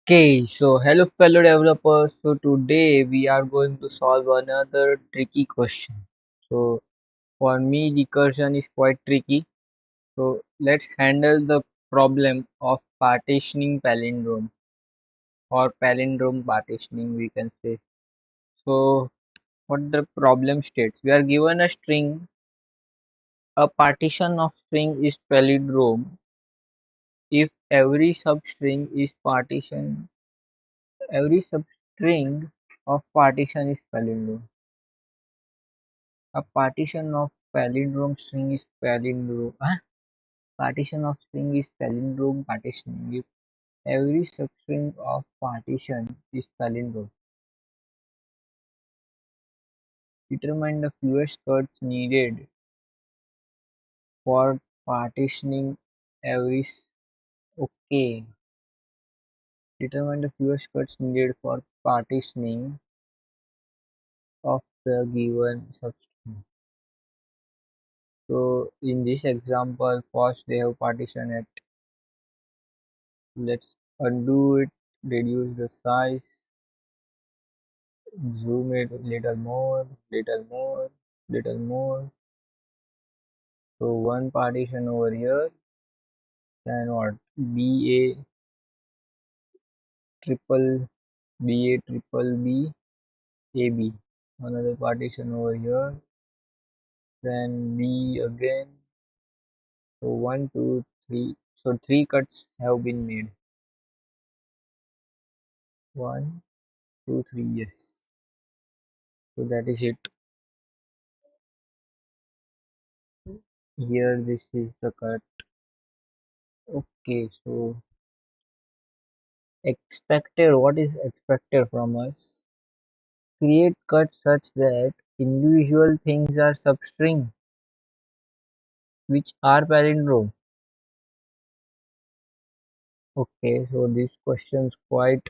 Okay, so hello fellow developers. So today we are going to solve another tricky question. So for me, recursion is quite tricky. So let's handle the problem of partitioning palindrome or palindrome partitioning, we can say. So what the problem states? We are given a string. A partition of string is palindrome if every substring is partition. Every substring of partition is palindrome. A partition of palindrome string is palindrome. Partition of string is palindrome partitioning. If every substring of partition is palindrome, determine the fewest cuts needed for partitioning every. Okay, determine the fewest cuts needed for partitioning of the given substring. So in this example, first they have partitioned it. Let's undo it, reduce the size, zoom it little more, little more, little more. So one partition over here, then what? BA triple BA triple B AB. Another partition over here, then B again. So one, two, three. So three cuts have been made. One, two, three. Yes. So that is it. Here, this is the cut. Okay. So expected. What is expected from us? Create cuts such that individual things are substring which are palindrome. Okay, so this question is quite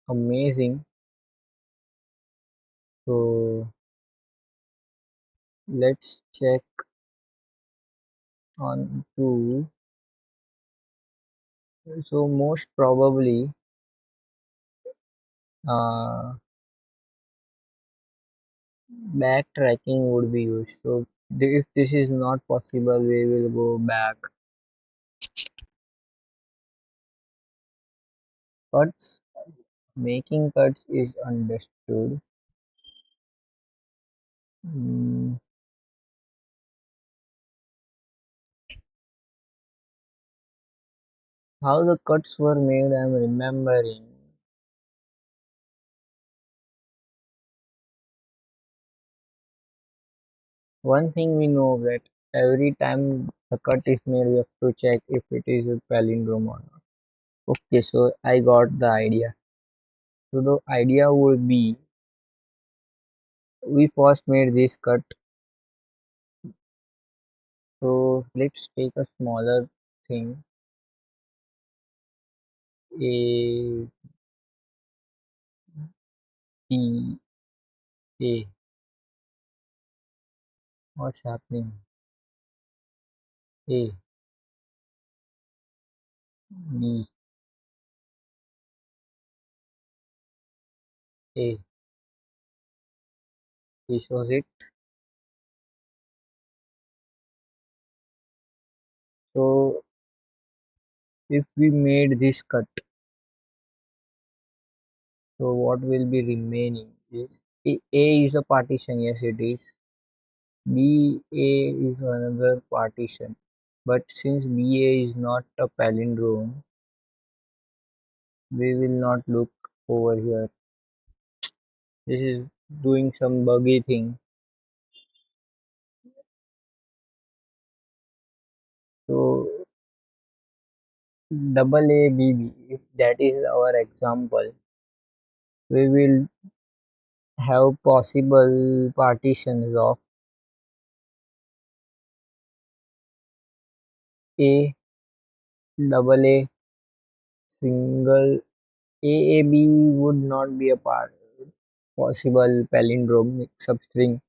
amazing. So let's check on to. So most probably uh, backtracking would be used. So if this is not possible, we will go back. Cuts, making cuts is understood. Mm, how the cuts were made, I'm remembering. One thing we know that every time the cut is made, we have to check if it is a palindrome or not. Okay, so I got the idea. So the idea would be we first made this cut. So let's take a smaller thing. A B A. What's happening? A B A. This was it. So if we made this cut, so what will be remaining is A is a partition. Yes, it is. BA is another partition, but since BA is not a palindrome, we will not look over here. This is doing some buggy thing. So double A BB, if that is our example, we will have possible partitions of A, double A, single AAB would not be a possible palindrome substring.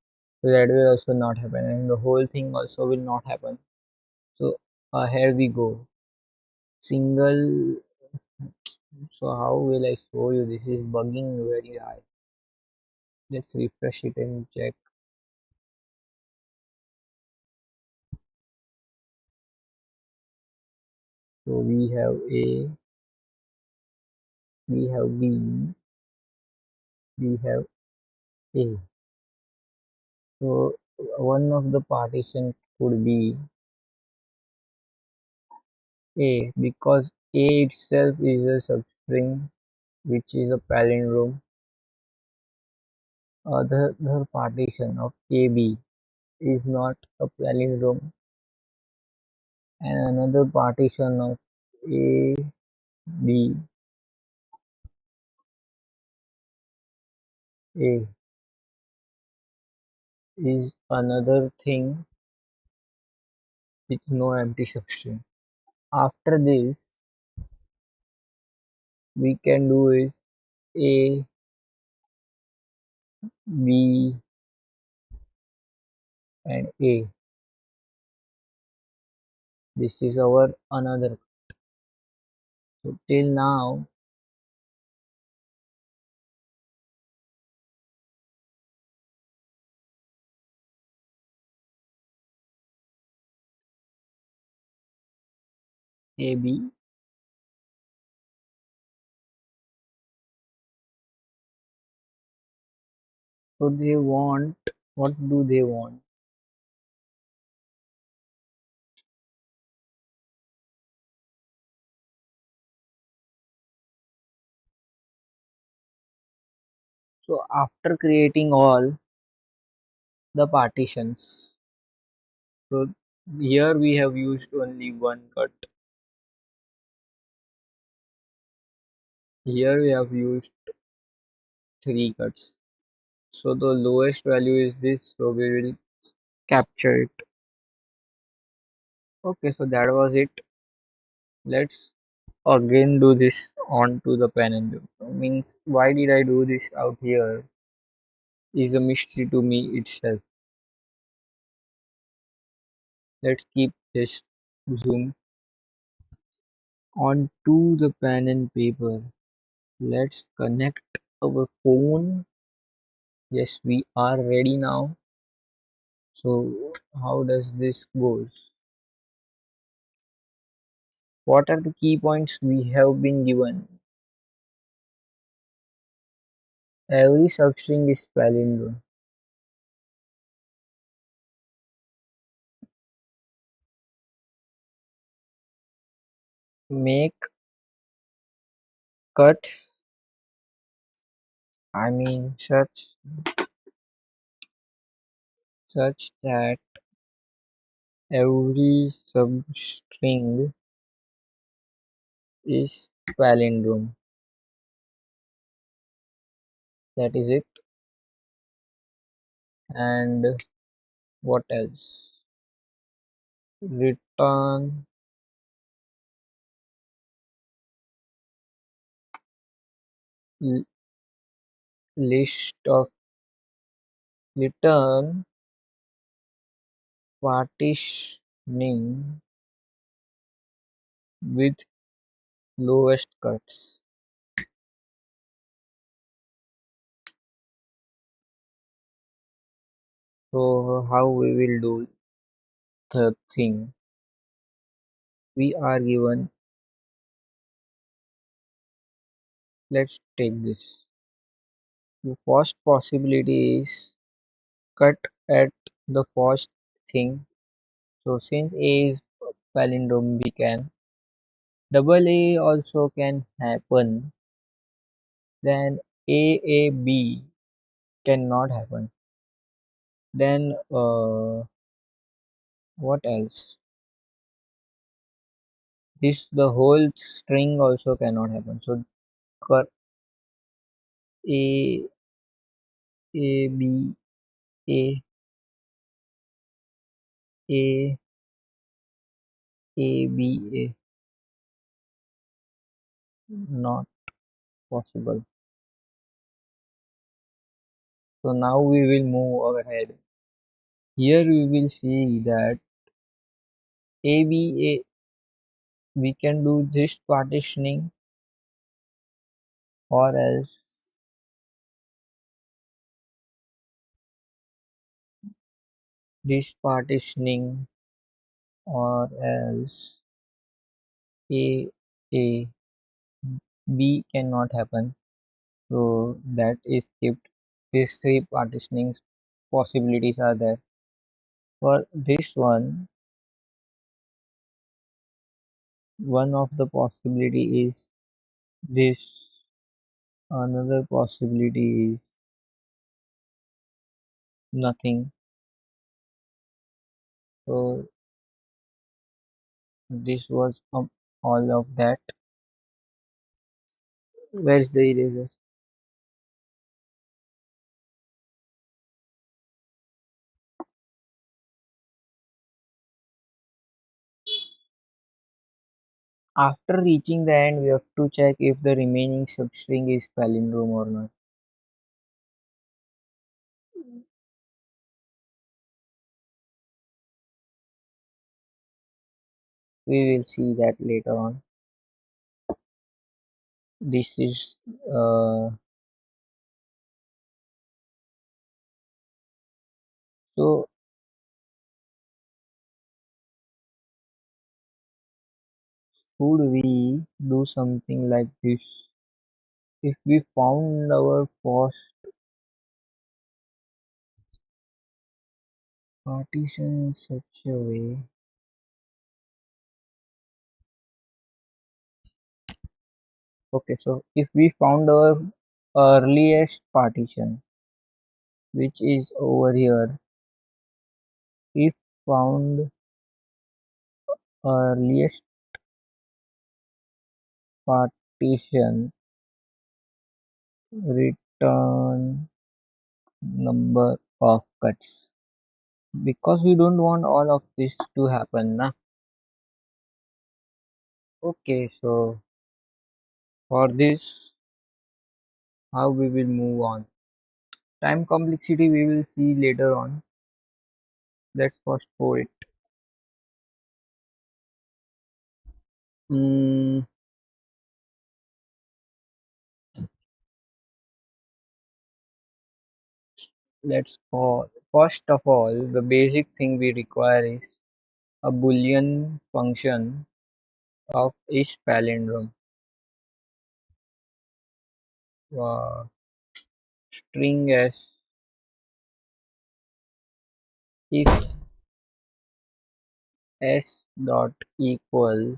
So that will also not happen, and the whole thing also will not happen. So here we go. Single So how will I show you? This is bugging very high. Let's refresh it and check. So we have A, we have B, we have A. So one of the partition could be A because A itself is a substring which is a palindrome. The partition of AB is not a palindrome, and another partition of AB A is another thing with no empty substring. After this, we can do is A, B, and A. This is our another. So till now, AB. So they want, what do they want? So after creating all the partitions, so here we have used only one cut. Here we have used three cuts. So the lowest value is this, so we will capture it. Okay, so that was it. Let's again do this onto the pen and paper. Means why did I do this out here is a mystery to me itself. Let's keep this zoom onto the pen and paper. Let's connect our phone. Yes, we are ready now. So how does this goes? What are the key points we have been given? Every substring is palindrome. Make cuts, I mean such that every substring is palindrome. That is it. And what else? Return l- list of return partitioning with lowest cuts. So how we will do the thing? We are given, let's take this. The first possibility is cut at the first thing. So since A is palindrome, we can. Double A also can happen. Then AAB cannot happen. Then what else? This the whole string also cannot happen. So cut A A B A A A B A, not possible. So now we will move ahead. Here we will see that ABA we can do this partitioning or else this partitioning, or else A A B cannot happen. So that is skipped. These three partitioning possibilities are there. For this one of the possibility is this, another possibility is nothing. So this was all of that. Where's the eraser? After reaching the end, we have to check if the remaining substring is palindrome or not. We will see that later on. This is so should we do something like this? If we found our first partition in such a way, okay, so if we found our earliest partition, which is over here, if found earliest partition, return number of cuts, because we don't want all of this to happen na. Okay, so for this, how we will move on? Time complexity we will see later on. Let's first for it. Mm, let's for first of all, the basic thing we require is a boolean function of each palindrome. uh, String s, if s dot equals,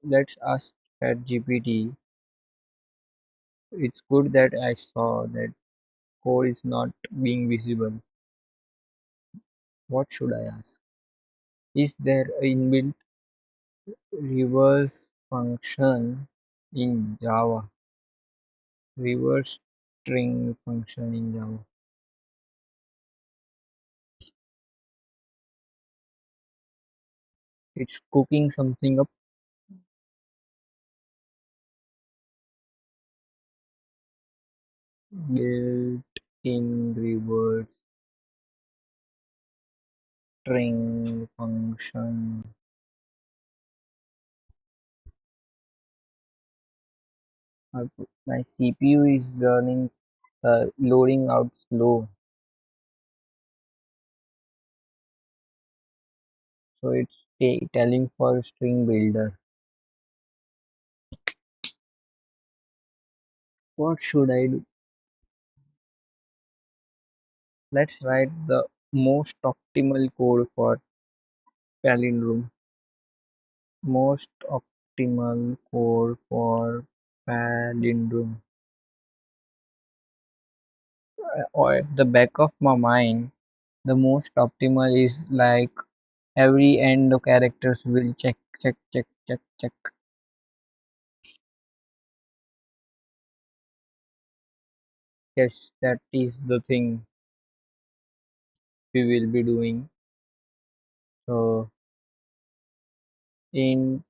let's ask at GPT. It's good that I saw that code is not being visible. What should I ask? Is there a inbuilt reverse function in Java? Reverse string function in Java. It's cooking something up. Built-in reverse string function. My CPU is loading out slow, so it's telling for string builder. What should I do? Let's write the most optimal code for palindrome. Most optimal code for palindrome. Or at the back of my mind, the most optimal is like every end of characters will check, check, check, check, check. Yes, that is the thing we will be doing. So int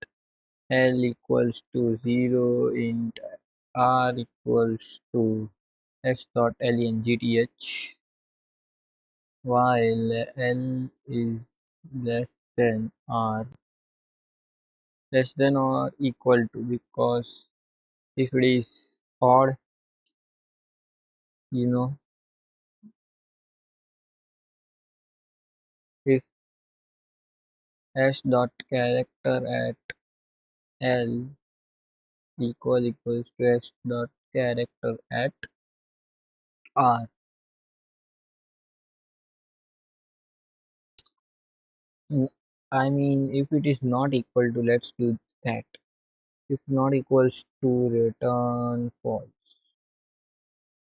L equals to 0, int R equals to s dot length, while L is less than R. less than or equal to, because if it is odd, you know, if s dot character at l equals to s dot character at r. I mean, if it is not equal to, let's do that. If not equals to, return false,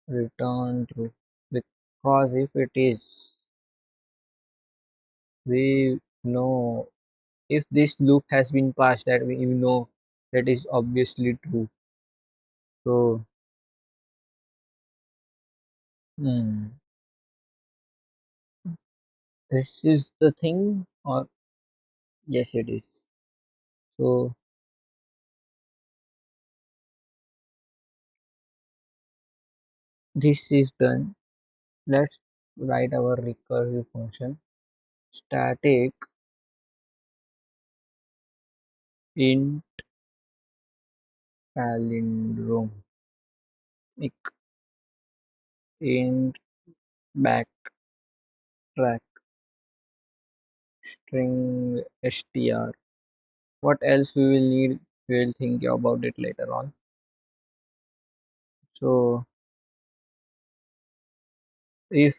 return true. Because if it is, we know, if this loop has been passed, that we know that is obviously true. So, hmm, this is the thing, or yes, it is. So, this is done. Let's write our recursive function. Static int palindrome, int backtrack string str. What else we will need? We will think about it later on. So, if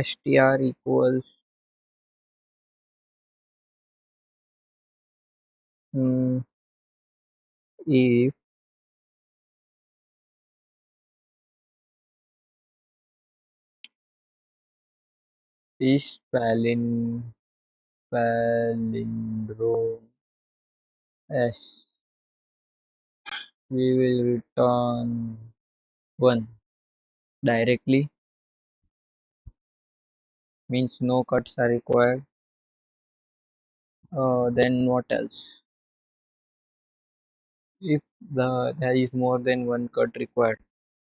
str equals mm, if is palindrome s, we will return 1 directly, means no cuts are required. Then what else? If there is more than one cut required,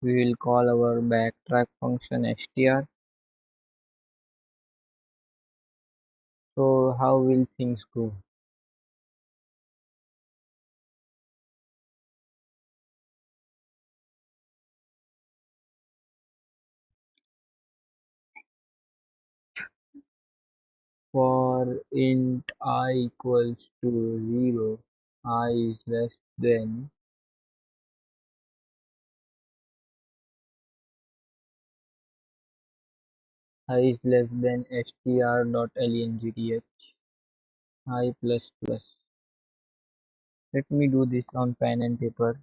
we will call our backtrack function str. So how will things go? For int I equals to 0, I is less than str dot length I plus plus. Let me do this on pen and paper.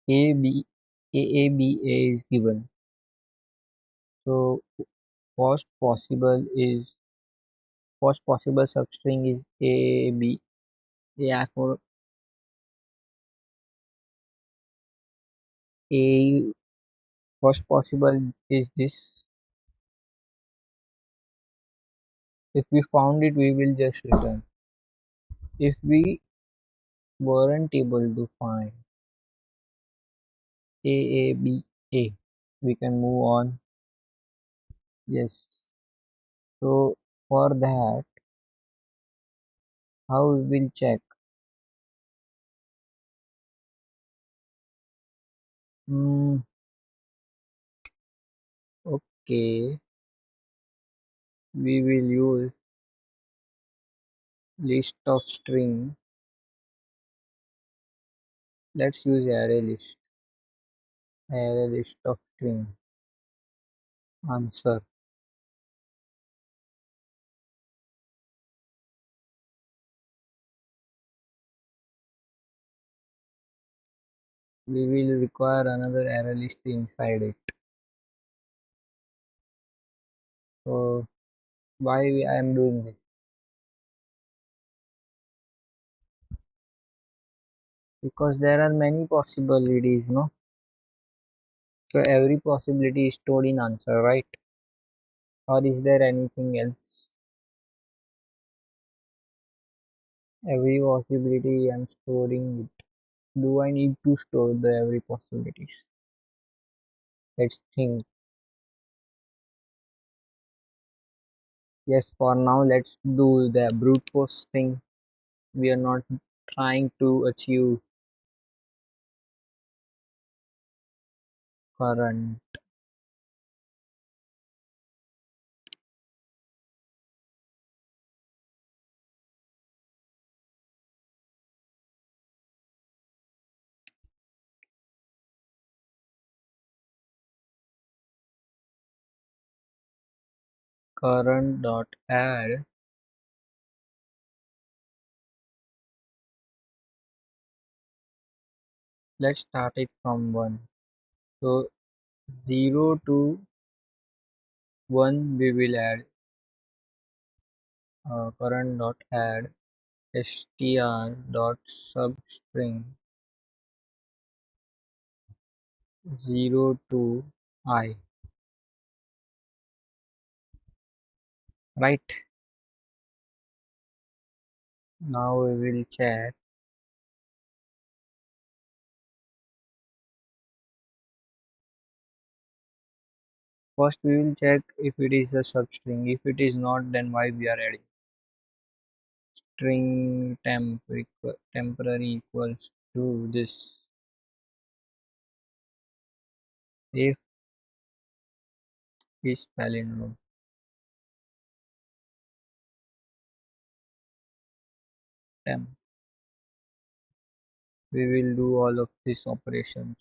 A B A B A is given. So is first possible substring is A B. Yeah, for A, first possible is this. If we found it, we will just return. If we weren't able to find A, we can move on. Yes. So for that, how we will check? Hmm, okay, we will use list of string. Let's use array list of string answer. We will require another array list inside it. So why I am doing this? Because there are many possibilities, no? So every possibility is stored in answer, right? Or is there anything else? Every possibility I'm storing it. Do I need to store the every possibilities? Let's think. Yes, for now let's do the brute force thing. We are not trying to achieve current current dot add. Let's start it from 1. So 0 to 1 we will add current dot add str dot substring 0 to I, right? Now we will check. First we will check if it is a substring. If it is not, then why we are adding string temporary equals to this. If is palindrome, temp, we will do all of these operations.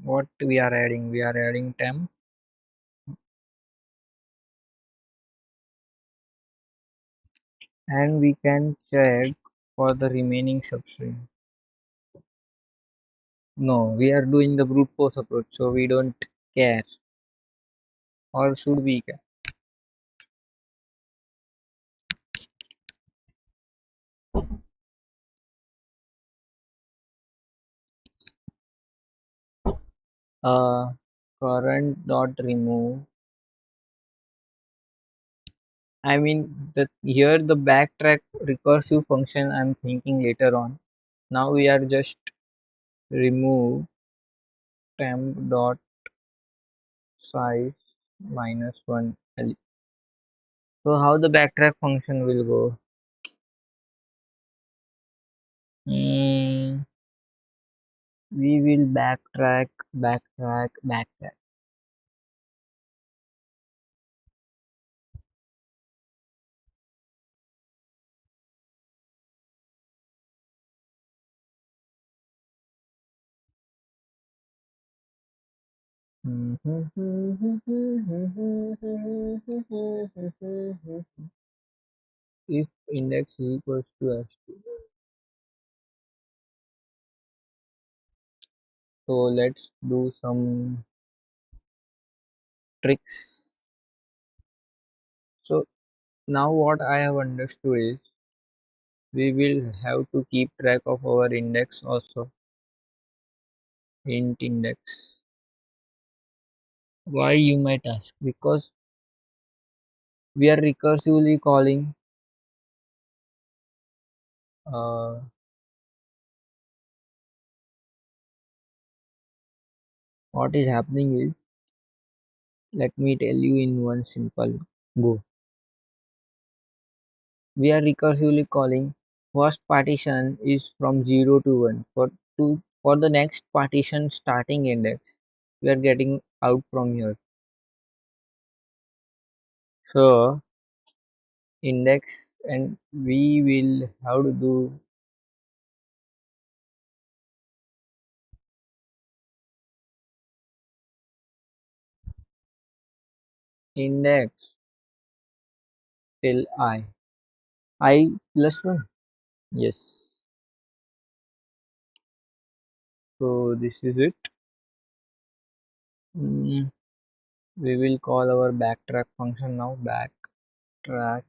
What we are adding? We are adding temp, and we can check for the remaining substring. No, we are doing the brute force approach, so we don't care. Or should we care? Current dot remove. I mean, here the backtrack recursive function I'm thinking later on. Now we are just remove temp dot size minus 1 L. So how the backtrack function will go? Mm, we will backtrack. If index is equals to s2. So let's do some tricks. So now what I have understood is we will have to keep track of our index also, int index. Why, you might ask? Because we are recursively calling uh, what is happening is, let me tell you in one simple go. We are recursively calling first partition is from 0 to 1. For the next partition starting index, we are getting out from here. So index, and we will have to do index till I plus 1. Yes, so this is it. Mm, we will call our backtrack function now. Backtrack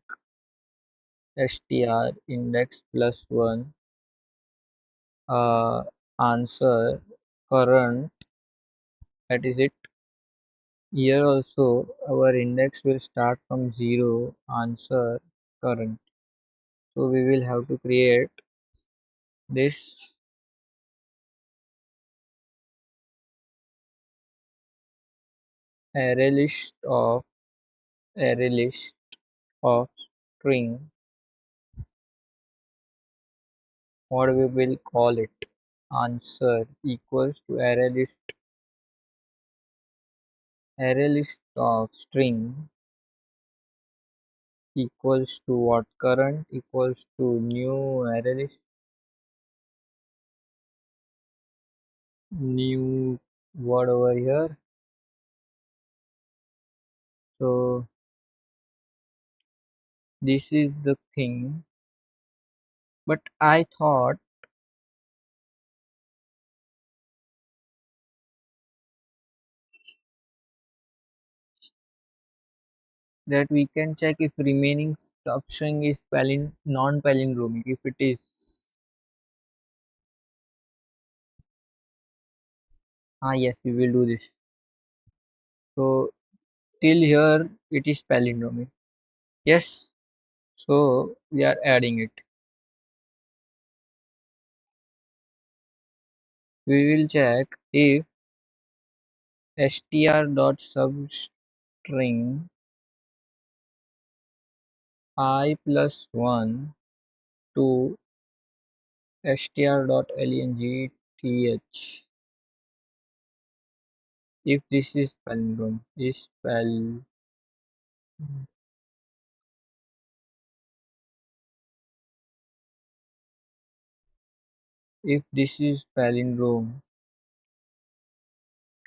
str index plus 1 answer current, that is it. Here also our index will start from 0, answer, current. So we will have to create this array list of array list of string. What we will call it? Answer equals to array list of string equals to what? Current equals to new array list, new word over here. So this is the thing, but I thought that we can check if remaining substring is non-palindromic. If it is, yes, we will do this. So till here it is palindromic. Yes, so we are adding it. We will check if str.substring I plus 1 to str.length, if this is palindrome, if this is palindrome,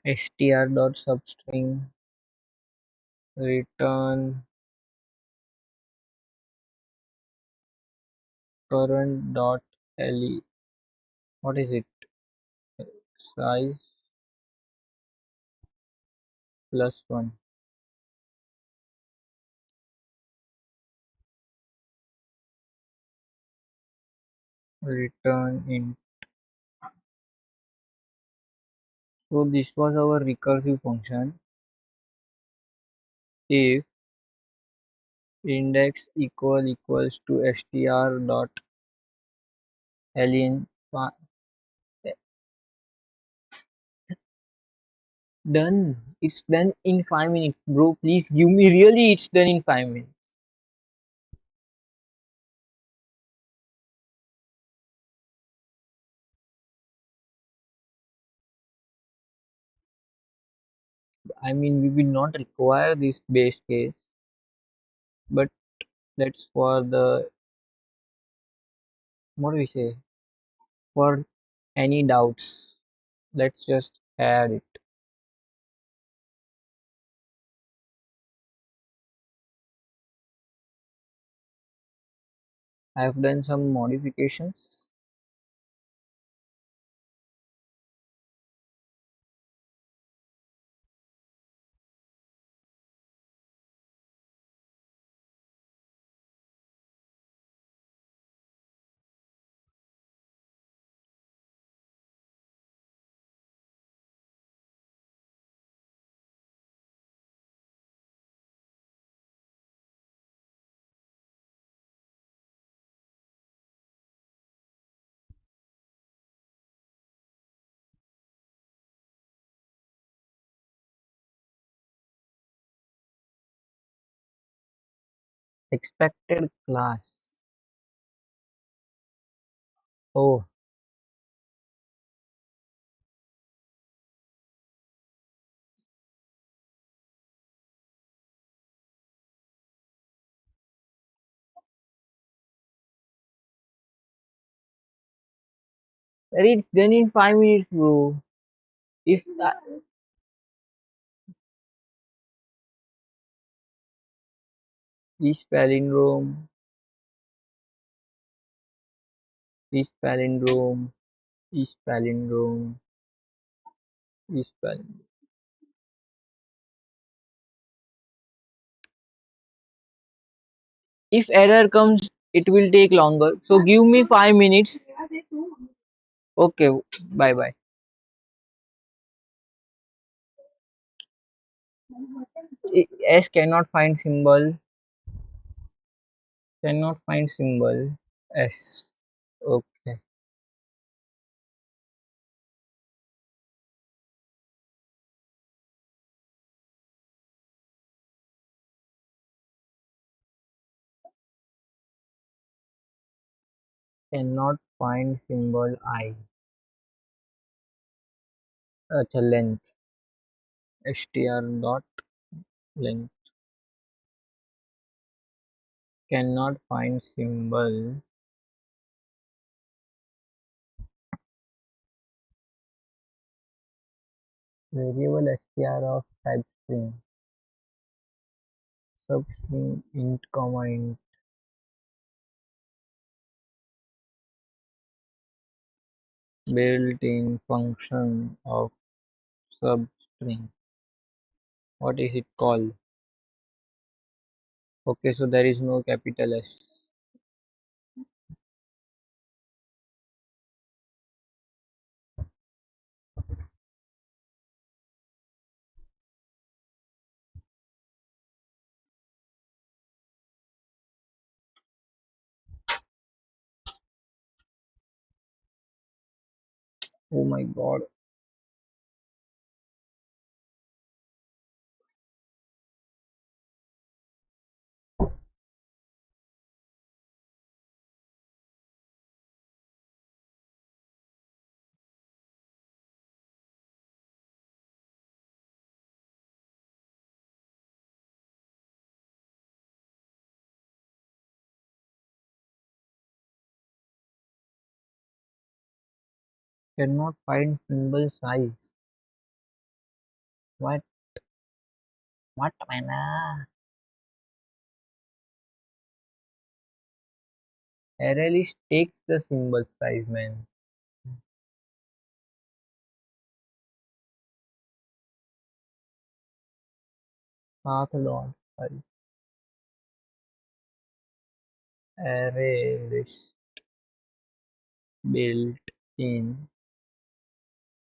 str.substring return current.le, what is it, size plus 1, return in. So this was our recursive function. If index equals to str.len, done. It's done in 5 minutes, bro. Please give me, really, it's done in 5 minutes. I mean, we will not require this base case, but that's for the, what do we say, for any doubts. Let's just add it. I've done some modifications. Expected class. Oh, it's done in 5 minutes, bro. If this palindrome, this palindrome, this palindrome, this palindrome. If error comes, it will take longer. So give me 5 minutes. Okay, bye bye. S cannot find symbol. Cannot find symbol. S. Okay. Cannot find symbol I. अच्छा length. str dot length. Cannot find symbol. Variable str of type string. Substring int comma int. Built-in function of substring. What is it called? Okay, so there is no capital S. Oh my god. Cannot find symbol size. What? What man? Array list takes the symbol size, man. Path dot size. Array list built in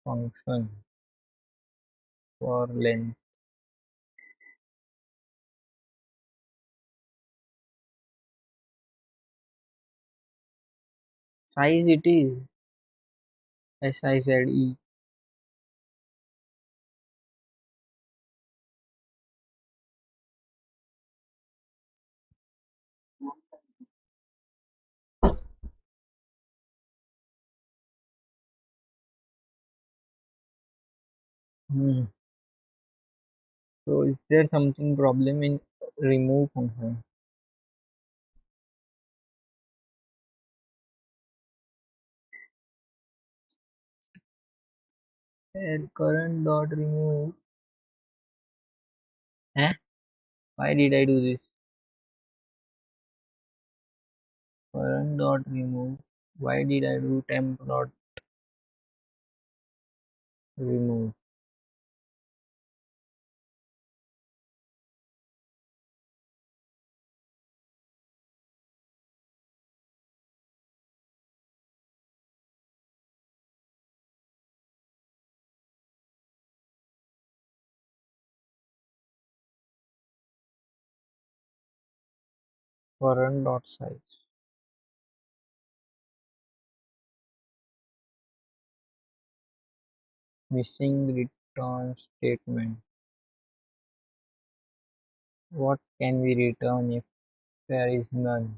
function for length. Size it is. size. Hmm. So is there something problem in remove function? And current dot remove. Eh? Why did I do this? Current dot remove. Why did I do temp dot remove? Current dot size. Missing return statement. What can we return if there is none?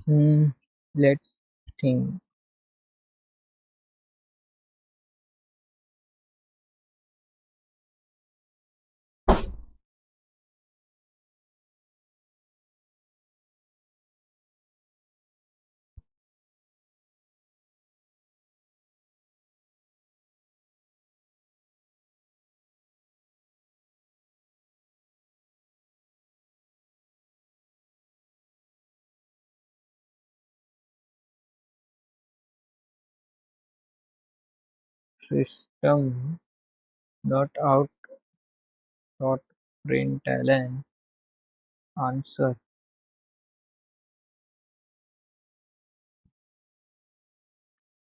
Hmm. Let's think. system dot out dot println answer.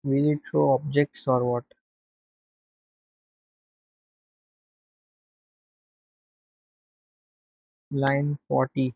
Will it show objects or what? Line 40.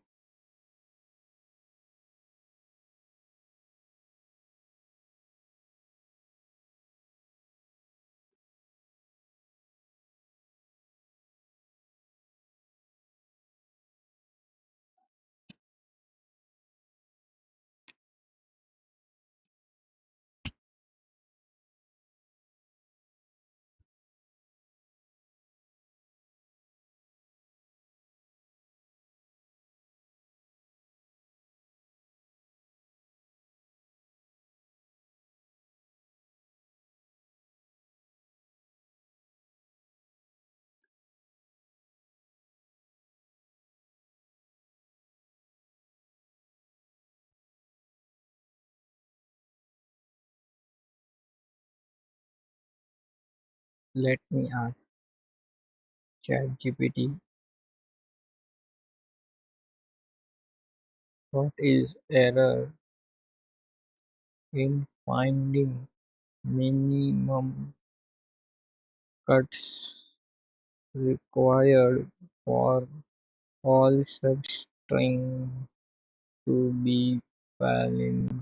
Let me ask ChatGPT, what is error in finding minimum cuts required for all substring to be palindrome?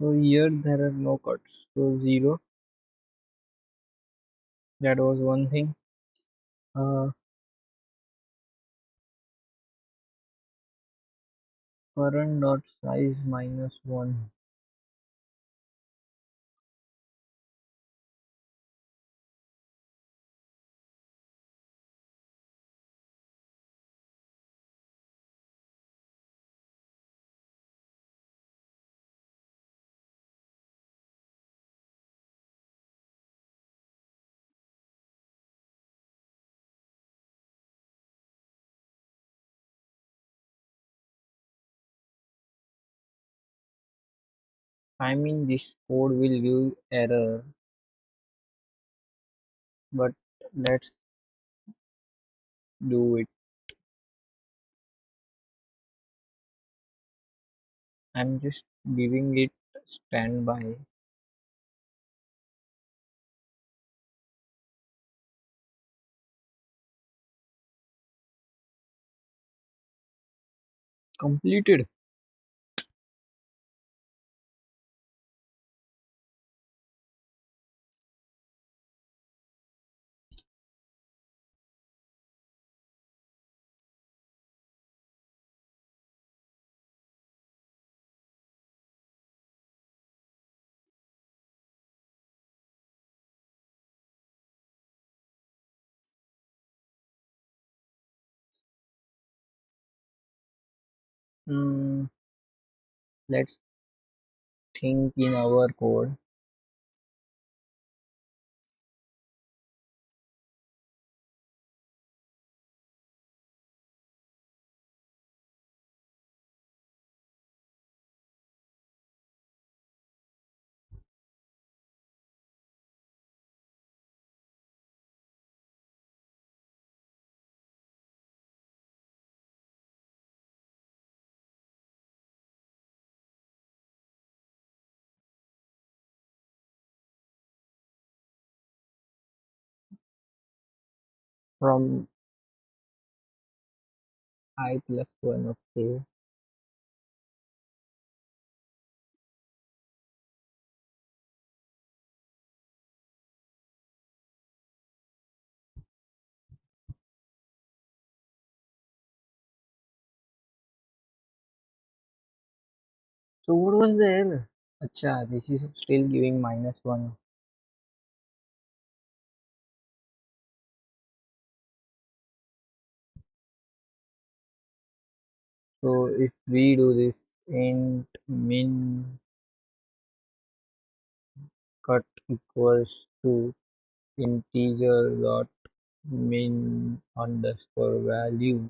So here there are no cuts, so zero. That was one thing. Uh, Current dot size minus one. I mean this code will give error, but let's do it. I'm just giving it standby. Completed. Hmm, let's think in our code. From I plus one. Okay. So what was the error? Acha, this is still giving minus one. So if we do this, int min cut equals to integer dot min underscore value.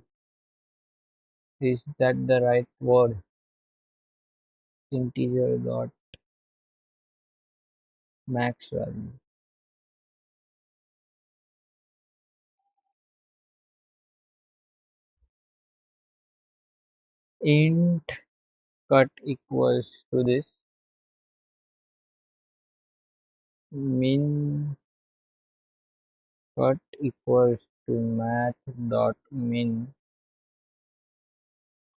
Is that the right word? Integer dot max value. Int cut equals to this min cut equals to math dot min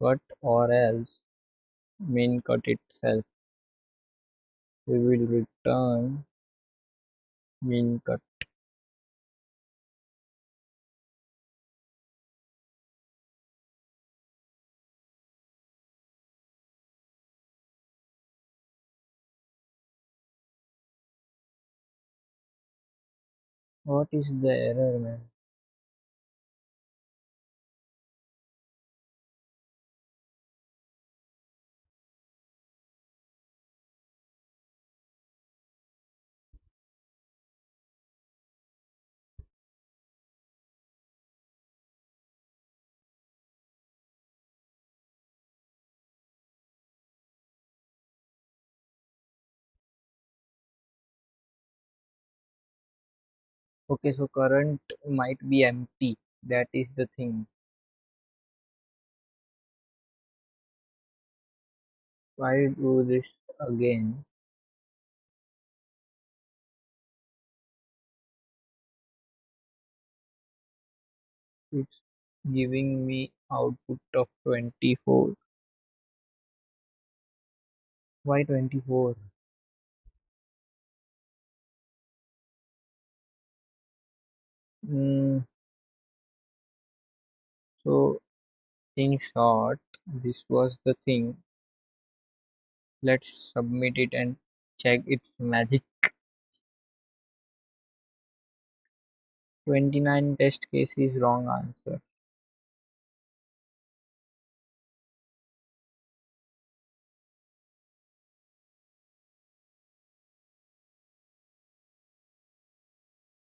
cut, or else min cut itself. We will return min cut. What is the error, man? Okay, so current might be empty. That is the thing. Why do this again? It's giving me output of 24. Why 24? Mm, so in short, this was the thing. Let's submit it and check its magic. 29 test cases wrong answer.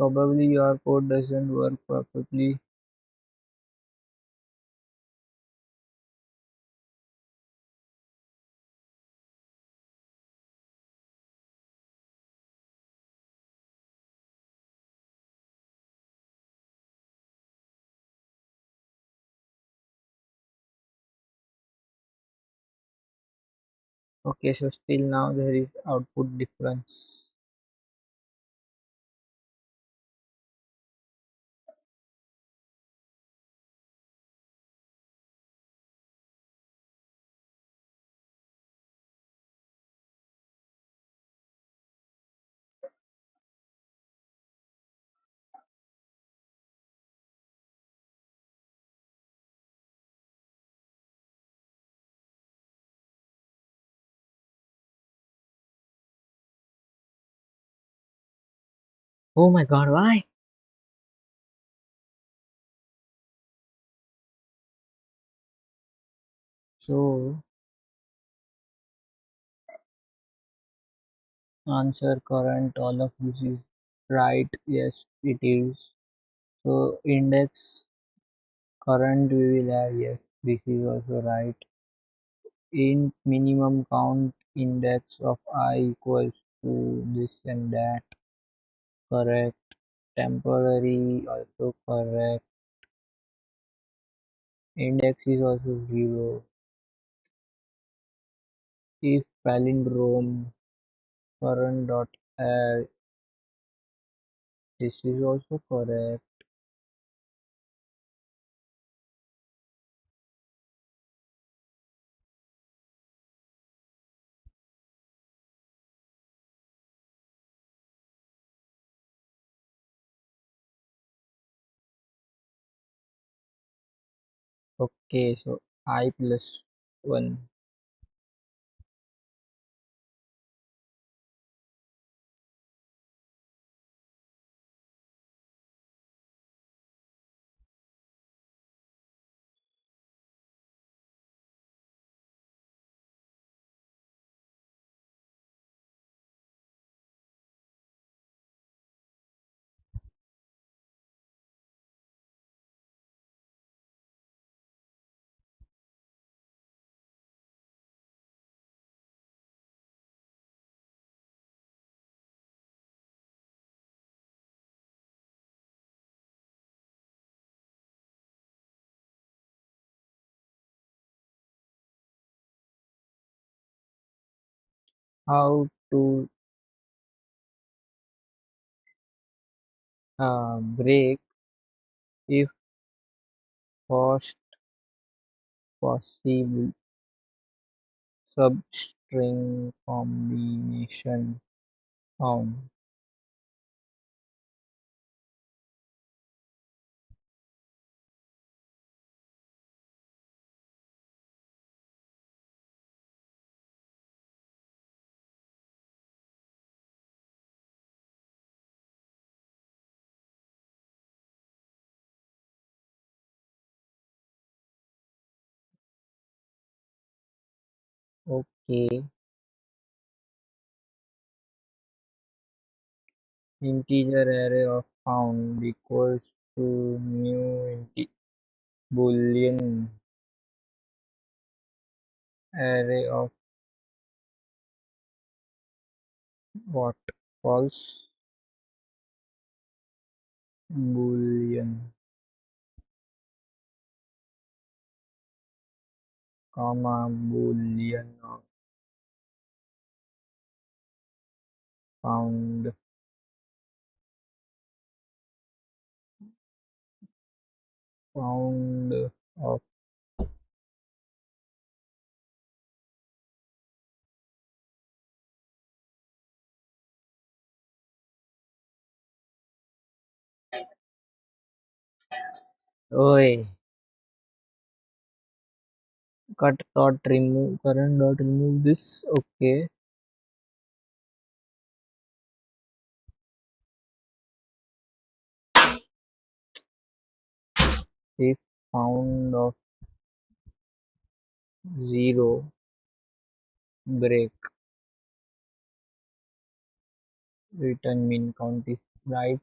Probably your code doesn't work perfectly. Okay, so still now there is output difference. Oh my god, why? So answer current, all of this is right. Yes, it is. So index current we will have, yes, this is also right. Int minimum count index of I equals to this and that, correct. Temporary also correct. Index is also 0. If palindrome current dot add, this is also correct. Okay, so I plus 1. how to break if first possible substring combination found. Okay, integer array of found equals to new boolean array of what? False boolean comma boolean of found found of Oi, cut dot remove current dot remove this. Okay, if found of 0 break return min count is right.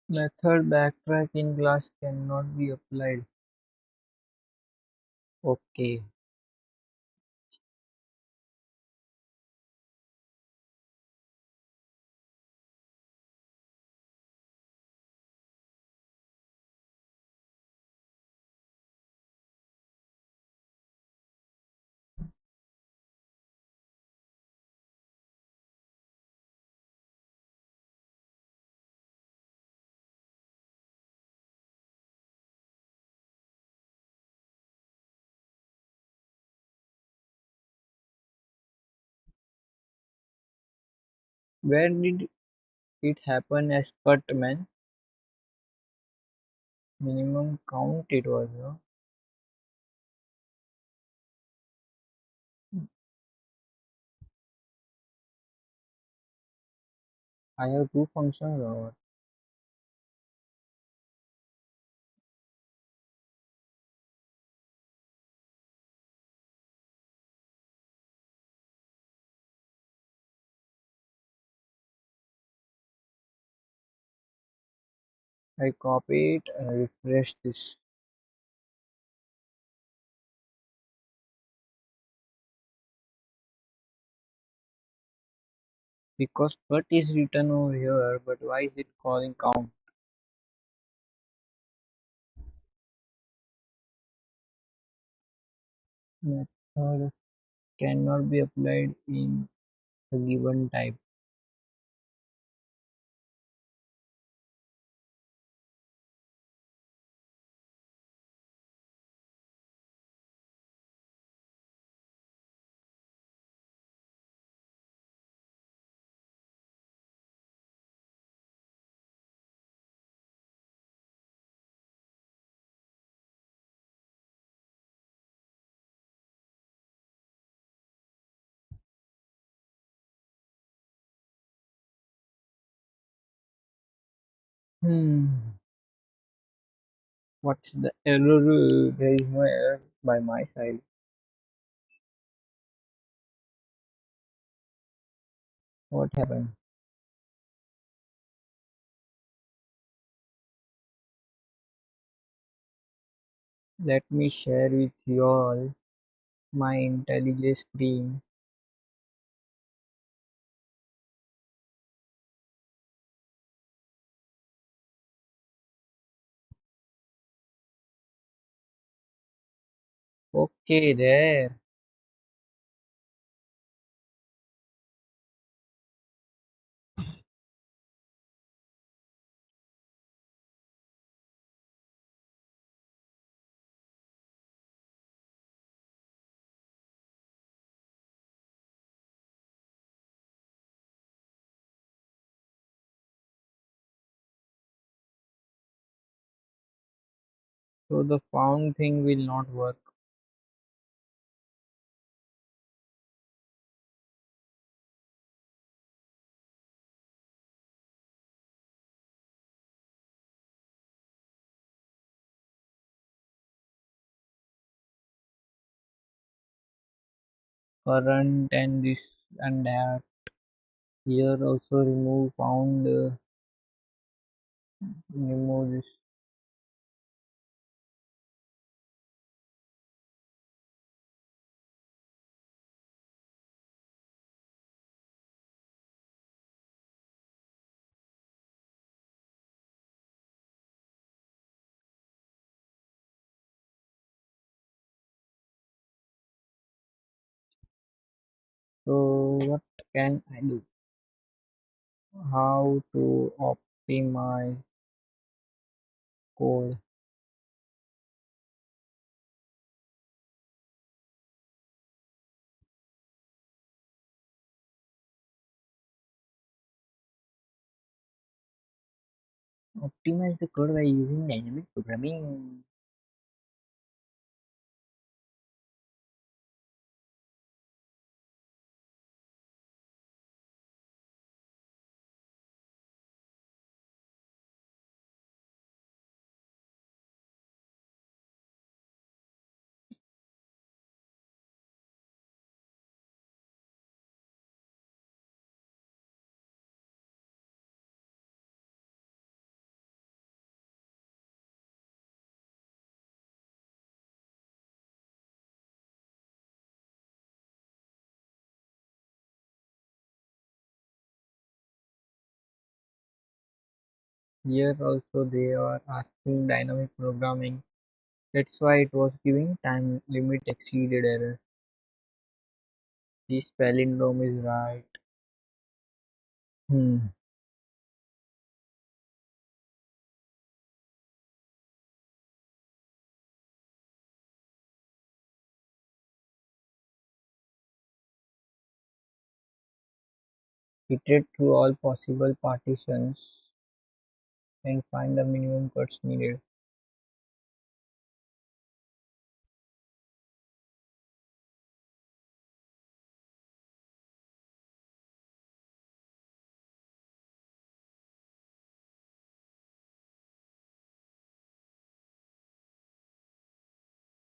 Method backtrack in class cannot be applied. Okay, where did it happen as cut man? Minimum count it was, no? I have two functions or what? I copy it and refresh this because cut is written over here, but why is it calling count? Method cannot be applied in a given type. Hmm. What's the error? There is no error by my side. What happened? Let me share with you all my IntelliJ screen. Okay, there. So the found thing will not work. Current and this and that. Here also remove found. Remove this. So what can I do? How to optimize code? Optimize the code by using dynamic programming. Here also they are asking dynamic programming. That's why it was giving time limit exceeded error. This palindrome is right. Hmm. Iterate through all possible partitions and find the minimum cuts needed.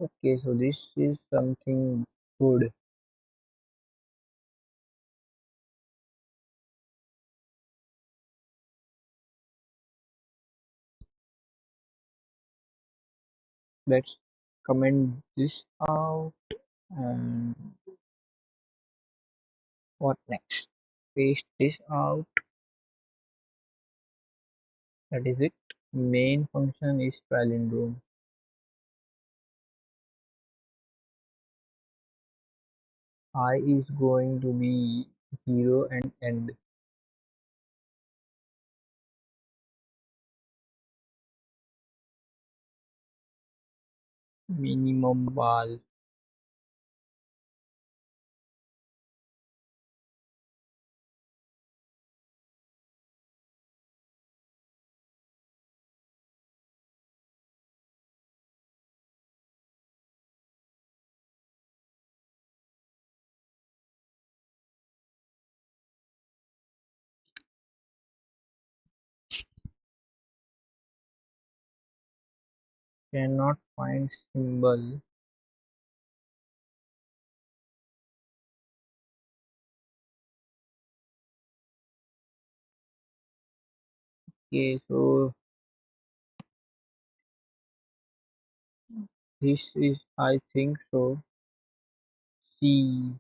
Okay, so this is something good. Let's comment this out and what next? Paste this out. That is it. Main function is palindrome. I is going to be 0 and end. Minimum val. Cannot find symbol. Okay, so this is, I think so. C.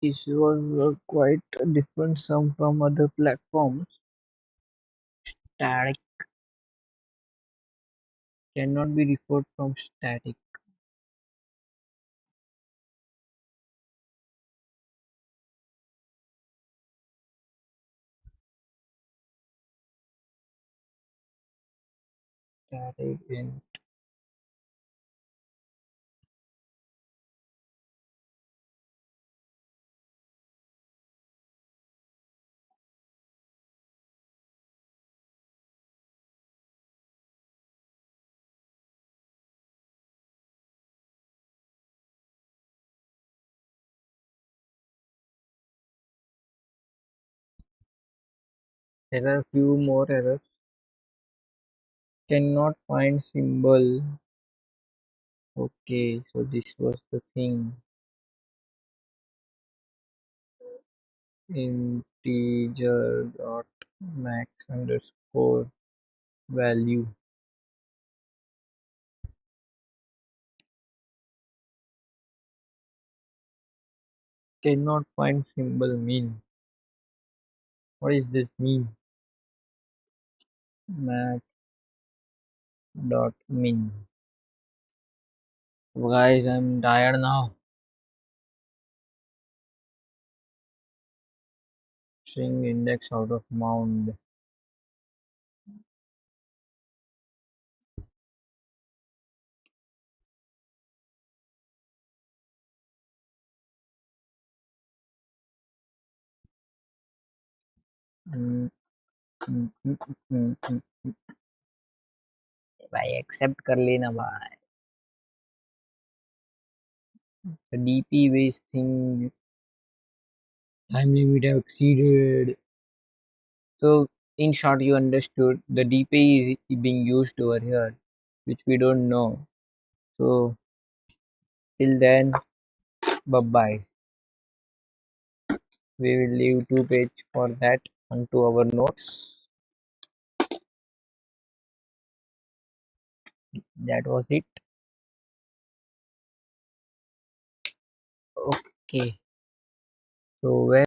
This was quite a different sum from other platforms. Static cannot be referred from static. Static in error, few more errors. Cannot find symbol. Okay, so this was the thing. Integer dot max underscore value. Cannot find symbol mean. What is this mean? Max dot min. Guys, I'm tired now. String index out of mound. Mm, mm, mm, mm. भाई accept कर लेना भाई. The DP based thing, time limit have exceeded. So in short, you understood the DP is being used over here, which we don't know. So till then, bye bye. We will leave 2 page for that onto our notes. That was it. Okay. So where